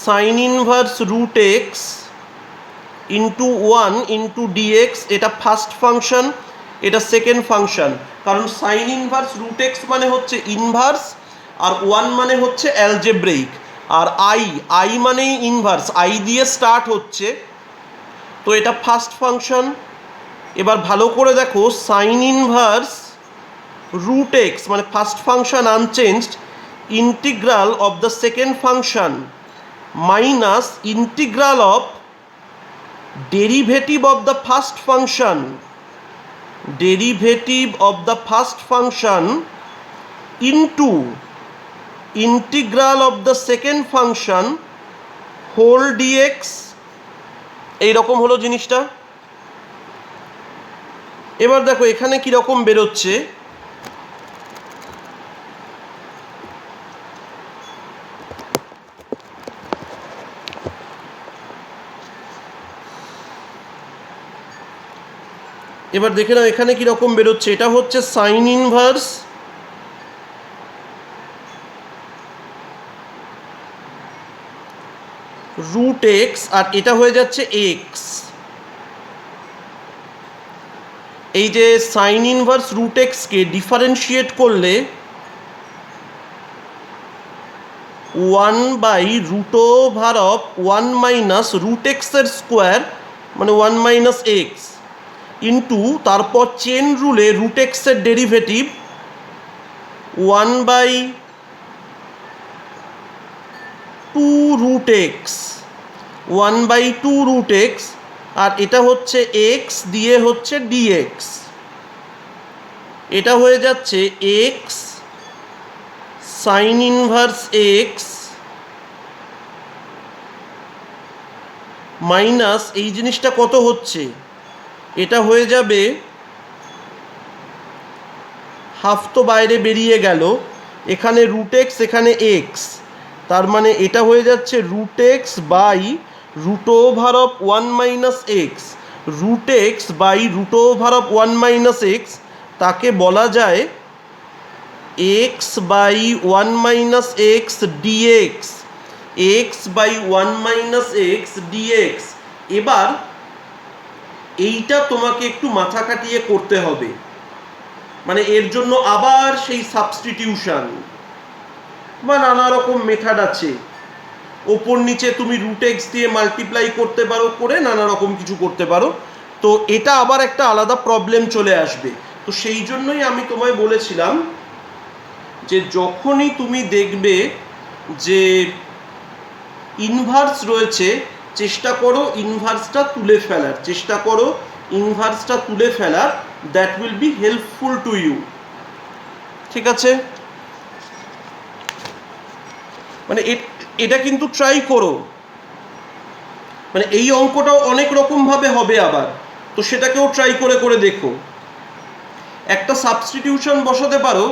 Sine inverse root x into 1 into d x, এটা ফার্স্ট ফাংশন, এটা সেকেন্ড ফাংশন। কারণ সাইন ইনভার্স রুট এক্স মানে হচ্ছে ইনভার্স, আর 1 মানে হচ্ছে অ্যালজেব্রেইক, আর আই মানেই ইনভার্স, আই দিয়ে স্টার্ট হচ্ছে। তো এটা ফার্স্ট ফাংশন। এবার ভালো করে দেখো, সাইন ইনভার্স রুট এক্স মানে first function unchanged, integral of the second function minus integral of derivative of the first function, derivative of the first function into integral of the second function whole d x. এইরকম হলো জিনিসটা। এবার দেখো এখানে কীরকম বেরোচ্ছে। এবার দেখে নাও এখানে কীরকম বেরোচ্ছে। এটা হচ্ছে সাইন ইনভার্স রুট এক্স, আর এটা হয়ে যাচ্ছে এক্স। এই যে সাইন ইনভার্স রুট এক্সকে ডিফারেন্সিয়েট করলে 1 by root over of 1 minus root এক্সের স্কোয়ার মানে 1 মাইনাস এক্স ইন্টু তারপর চেন রুলে রুট এক্সের derivative 1 by 2 root x, 1 by 2 root x, আর এটা হচ্ছে এক্স দিয়ে হচ্ছে ডিএক্স। এটা হয়ে যাচ্ছে x sine inverse x minus এই জিনিসটা কত হচ্ছে, এটা হয়ে যাবে হাফ, তো বাইরে বেরিয়ে গেল, এখানে রুট এক্স এখানে এক্স, তার মানে এটা হয়ে যাচ্ছে root x by root over of 1 minus x. Root x by root over of 1 minus x, তাকে বলা যায় x by 1 minus x d x, x by 1 minus x dx. এবার এইটা তোমাকে একটু মাথা কাটিয়ে করতে হবে, মানে এর জন্য আবার সেই সাবস্টিটিউশন বা নানা রকম মেথড আছে। ওপর নিচে তুমি রুট এক্স দিয়ে মাল্টিপ্লাই করতে পারো, করে নানা রকম কিছু করতে পারো। তো এটা আবার একটা আলাদা প্রবলেম চলে আসবে। তো সেই জন্যই আমি তোমায় বলেছিলাম যে যখনই তুমি দেখবে যে ইনভার্স রয়েছে, চেষ্টা করো ইনভার্সটা তুলে ফেলার, চেষ্টা করো ইনভার্সটা তুলে ফেলার। That will be helpful to you. ঠিক আছে, মানে এটা কিন্তু ট্রাই করো। মানে এই অঙ্কটাও অনেক রকমভাবে হবে আবার, তো সেটাকেও ট্রাই করে করে দেখো। একটা সাবস্টিটিউশন বসাতে পারো,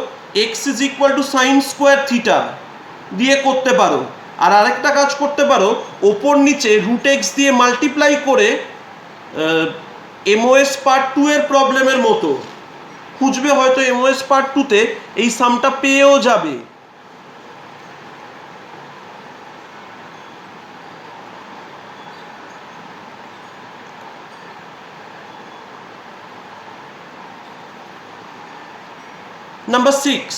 x is equal to sign square theta দিয়ে করতে পারো। আর আরেকটা কাজ করতে পারো, ওপর নিচে রুট এক্স দিয়ে মাল্টিপ্লাই করে এমওএস পার্ট 2 এর প্রবলেমের মতো খুঁজবে, হয়তো এমওএস পার্ট 2-তে এই সামটা পেয়েও যাবে। নাম্বার 6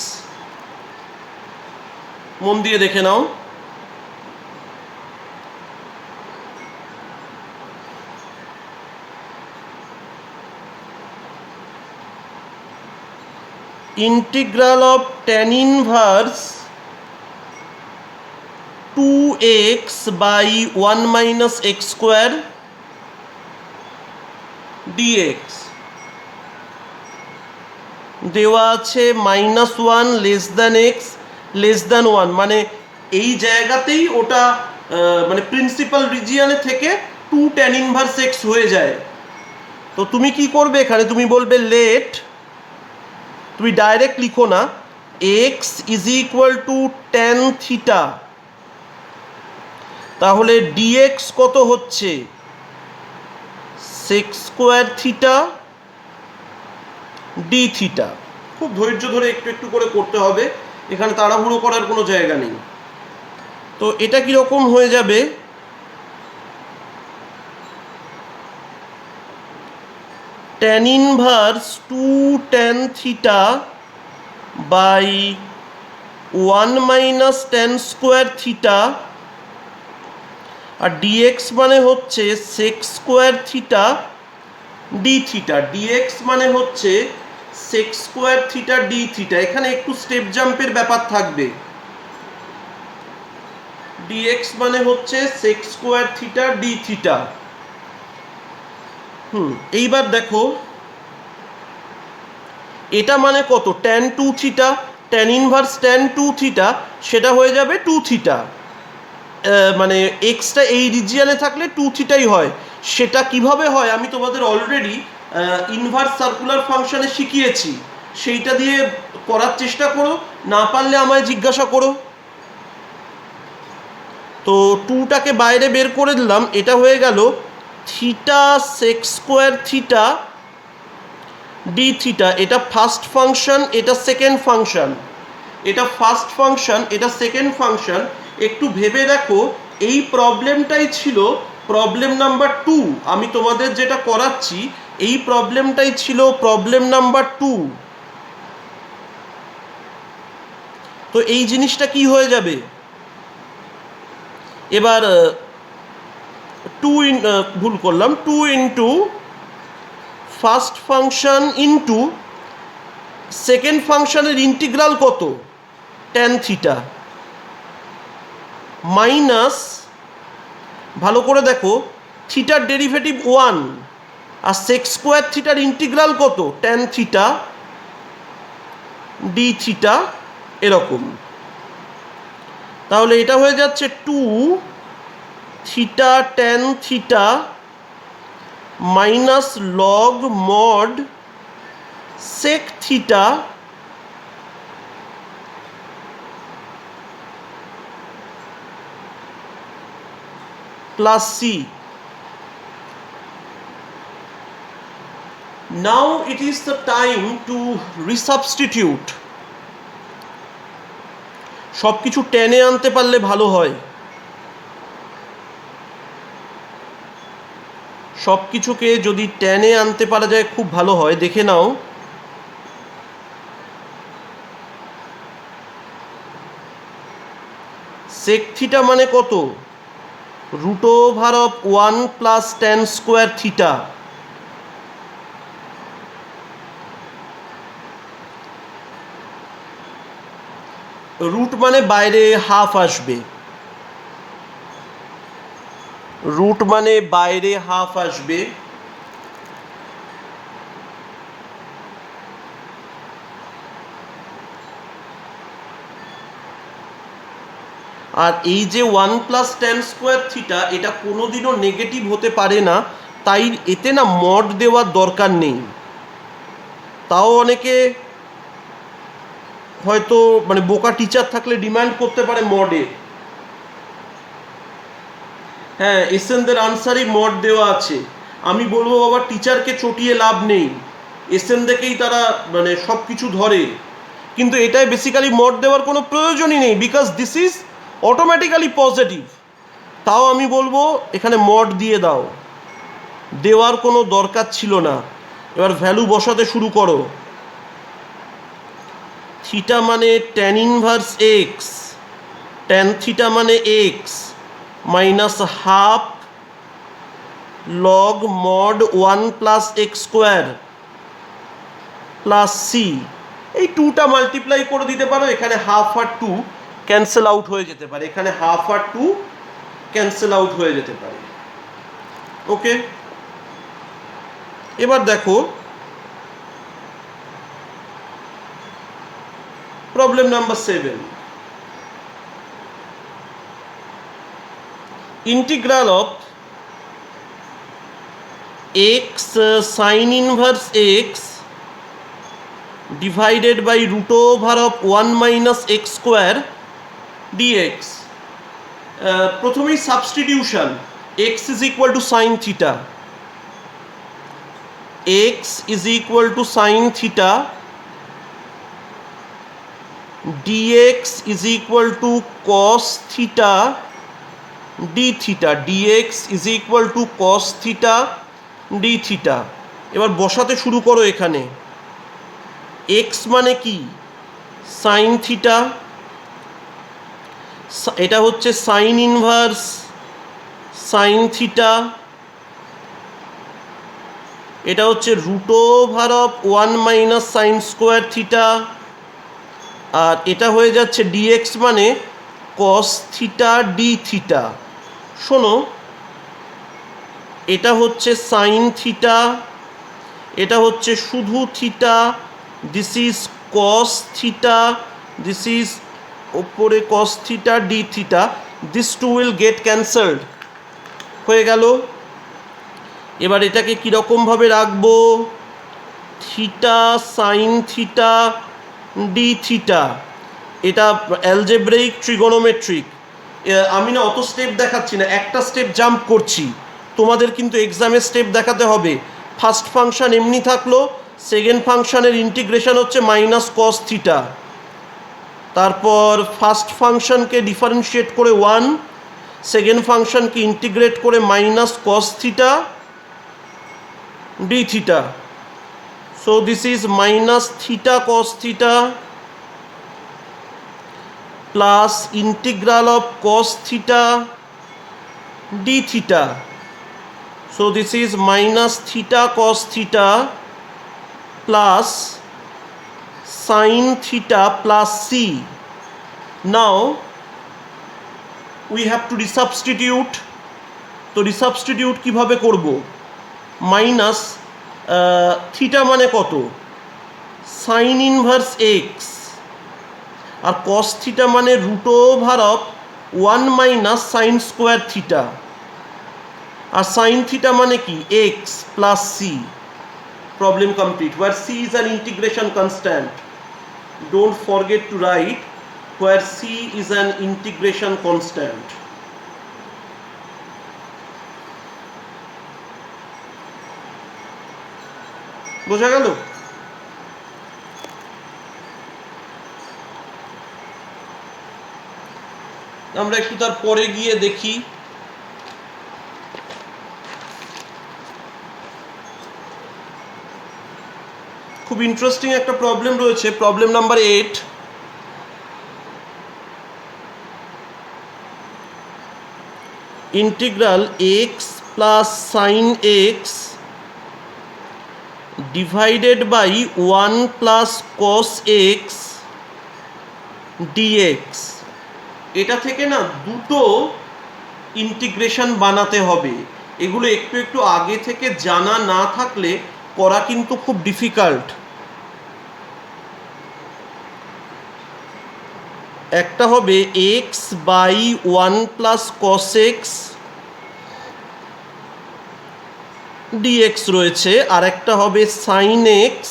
মন দিয়ে দেখে নাও। Integral of tan inverse 2 x by 1 minus x square dx দেওয়া আছে -1 less than x less than 1, মানে এই জায়গাতেই ওটা মানে প্রিন্সিপাল রিজিয়নে থেকে 2 tan ইনভার্স এক্স হয়ে যায়। তো তুমি কি করবে এখানে, তুমি বলবে লেট, তুমি ডাইরেক্ট লিখো না, x is equal to tan theta, তাহলে ডিএক্স কত হচ্ছে sec square theta d theta. খুব ধৈর্য ধরে একটু একটু করে করতে হবে, এখানে তাড়াহুড়ো করার কোনো জায়গা নেই। তো এটা কীরকম হয়ে যাবে, tan inverse 2 tan theta by 1 minus tan square theta, আর ডিএক্স মানে হচ্ছে sec square theta d theta, d x মানে হচ্ছে sec square theta d theta. এখানে একটু স্টেপ জাম্পের ব্যাপার থাকবে, ডিএক্স মানে হচ্ছে sec square theta d theta. এইবার দেখো এটা মানে কত, tan 2 theta, tan inverse tan 2 theta সেটা হয়ে যাবে 2 থিটা, মানে এক্সটা এই রিজিয়নে থাকলে 2 থিটাই হয়। সেটা কিভাবে হয় আমি তোমাদের অলরেডি ইনভার্স সার্কুলার ফাংশনে শিখিয়েছি, সেইটা দিয়ে করার চেষ্টা করো, না পারলে আমায় জিজ্ঞাসা করো। তো 2টাকে বাইরে বের করে দিলাম, এটা হয়ে গেল theta sec square theta d theta. এটা ফার্স্ট ফাংশন, এটা সেকেন্ড ফাংশন, এটা ফার্স্ট ফাংশন, এটা সেকেন্ড ফাংশন। একটু ভেবে দেখো, এই প্রবলেমটাই ছিল প্রবলেম নাম্বার 2, আমি তোমাদের যেটা করাচ্ছি এই প্রবলেমটাই ছিল প্রবলেম নাম্বার 2। তো এই জিনিসটা কি হয়ে যাবে, এবার ভুল করলাম, 2 into first function into second ফাংশনের ইন্টিগ্রাল কত tan থিটা, মাইনাস, ভালো করে দেখো, থিটার ডেরিভেটিভ 1 আর sec স্কোয়ার থিটার ইন্টিগ্রাল কত tan থিটা ডি থিটা, এরকম। তাহলে এটা হয়ে যাচ্ছে 2 theta tan theta minus log mod sec theta plus c. Now it is the time to resubstitute. সব কিছু টেনে আনতে পারলে ভালো হয়, সব কিছুকে যদি টেনে আনতে পারা যায় খুব ভালো হয়। দেখে নাও, sec থিটা মানে কত, √1 plus tan square theta, root মানে বাইরে হাফ আসবে, রুট মানে বাইরে হাফ আসবে, আর এই যে 1 প্লাস tan স্কোয়ার থিটা এটা কোনোদিনও নেগেটিভ হতে পারে না, তাই এতে না মড দেওয়ার দরকার নেই। তাও অনেকে হয়তো মানে বোকা টিচার থাকলে ডিমান্ড করতে পারে মডে, হ্যাঁ এসএনদের আনসারই মড দেওয়া আছে। আমি বলবো বাবা টিচারকে চটিয়ে লাভ নেই, এসএন দেখেই তারা মানে সব কিছু ধরে, কিন্তু এটাই বেসিক্যালি মড দেওয়ার কোনো প্রয়োজনই নেই, because this is automatically positive. তাও আমি বলবো এখানে মড দিয়ে দাও, দেওয়ার কোনো দরকার ছিল না। এবার ভ্যালু বসাতে শুরু করো। থিটা মানে tan inverse x, tan theta মানে x minus half log mod 1 plus x square plus c. এই 2টা মাল্টিপ্লাই করে দিতে পারো, এখানে হাফ আর 2 ক্যান্সেল আউট হয়ে যেতে পারে, এখানে হাফ আর 2 ক্যান্সেল আউট হয়ে যেতে পারে। ওকে, এবার দেখো problem number 7। Integral of x sin inverse x divided by root over of 1 minus x square dx. প্রথমেই substitution, x is equal to sin theta, x is equal to sin theta, dx is equal to cos theta d theta, dx is equal to cos theta d theta. এবার বসাতে শুরু করো। এখানে x মানে কি? sin theta, এটা হচ্ছে sin ইনভার্স sin theta, এটা হচ্ছে root over of 1 minus sine square theta, আর এটা হয়ে যাচ্ছে dx মানে cos থিটা d থিটা। শোনো, এটা হচ্ছে সাইন থিটা, এটা হচ্ছে শুধু theta, this is cos theta, this is ওপরে cos theta d theta, this too will get cancelled. হয়ে গেল। এবার এটাকে কীরকমভাবে রাখবো? Theta sine theta d theta, এটা অ্যালজেব্রাইক ট্রিগোনোমেট্রিক। আমি না অত স্টেপ দেখাচ্ছি না, একটা স্টেপ জাম্প করছি। তোমাদের কিন্তু এক্সামে স্টেপ দেখাতে হবে। ফার্স্ট ফাংশন এমনি থাকলো, সেকেন্ড ফাংশনের ইন্টিগ্রেশন হচ্ছে মাইনাস কস থিটা, তারপর ফার্স্ট ফাংশনকে ডিফারেন্সিয়েট করে 1, সেকেন্ড ফাংশনকে ইন্টিগ্রেট করে minus cos theta d theta. So this is minus theta cos theta plus integral of cos theta d theta. So this is minus theta cos theta plus sin theta plus c. Now we have to resubstitute. তো রিসাবস্টিটিউট কিভাবে করব? মাইনাস থিটা মানে কত? সাইন ইনভার্স এক্স, আর কস থিটা মানে root over of 1 minus sine square theta, আর সাইন থিটা মানে কি? X plus c. Problem complete. Where C is an integration constant, don't forget to write where C is an integration constant. বোঝা গেল? আমরা একটু তার পরে গিয়ে দেখি। খুব ইন্টারেস্টিং একটা প্রবলেম রয়েছে, problem number 8। Integral x plus sine x divided by 1 plus cos x d x. এটা থেকে না দুটো ইন্টিগ্রেশন বানাতে হবে। এগুলো একটু একটু আগে থেকে জানা না থাকলে করা কিন্তু খুব ডিফিকাল্ট। একটা হবে x by 1 plus cos x d x রয়েছে, আর একটা হবে sine x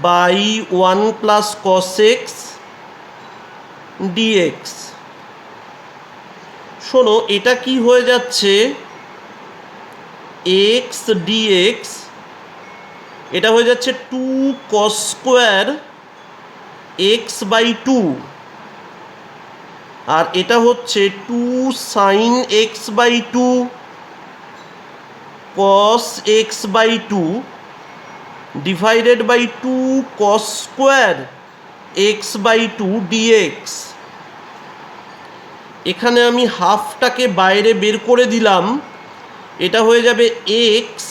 by 1 plus cos x d x. শোনো, এটা কি হয়ে যাচ্ছে? এক্স ডিএক্স, এটা হয়ে যাচ্ছে 2 কস স্কোয়ার এক্স বাই 2, আর এটা হচ্ছে 2 sine x by 2 cos x by 2 divided by 2 cos square x by 2 d x. এখানে আমি হাফটাকে বাইরে বের করে দিলাম, এটা হয়ে যাবে x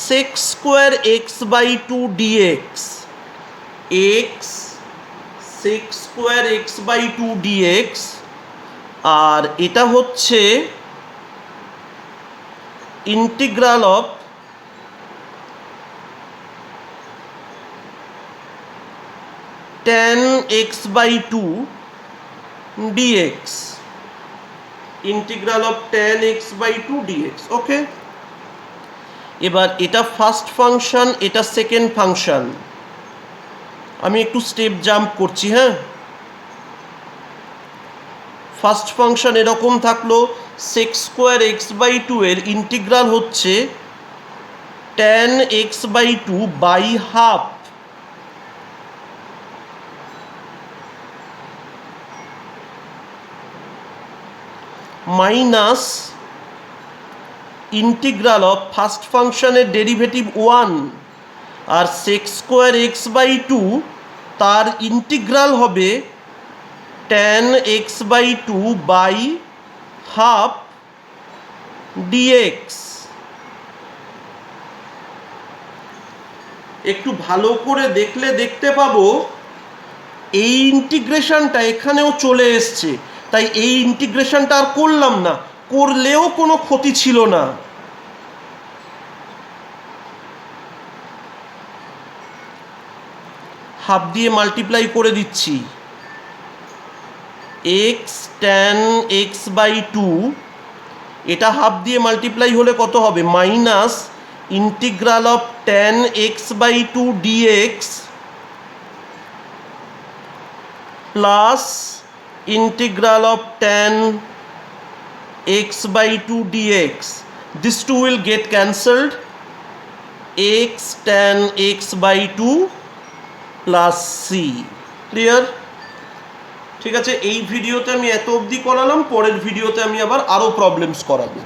sec square x by 2 dx, x sec square x by 2 dx, আর এটা হচ্ছে integral of tan x/2 dx, integral of tan x/2 dx। Okay, এবার এটা ফার্স্ট ফাংশন, এটা সেকেন্ড ফাংশন। আমি একটু স্টেপ জাম্প করছি। হ্যাঁ, ফার্স্ট ফাংশন এরকম থাকলো, sec² x/2 এর ইন্টিগ্রাল হচ্ছে tan x/2 by half minus integral of first ফাংশনের ডেরিভেটিভ 1, আর sec² x/2 তার ইন্টিগ্রাল হবে tan x/2 by half dx। একটু ভালো করে দেখলে দেখতে পাবো এই ইন্টিগ্রেশনটা এখানেও চলে এসছে, তাই এই ইন্টিগ্রেশনটা আর করলাম না, করলেও কোনো ক্ষতি ছিল না। হাফ দিয়ে মাল্টিপ্লাই করে দিচ্ছি, x tan x/2, এটা হাফ দিয়ে মাল্টিপ্লাই হলে কত হবে, minus integral of tan x/2 dx plus integral of tan x/2 dx. These two will get cancelled. X tan x/2 plus c. Clear? ঠিক আছে, এই ভিডিওতে আমি এত অবধি করালাম, পরের ভিডিওতে আমি আবার আরও প্রবলেমস করাবো।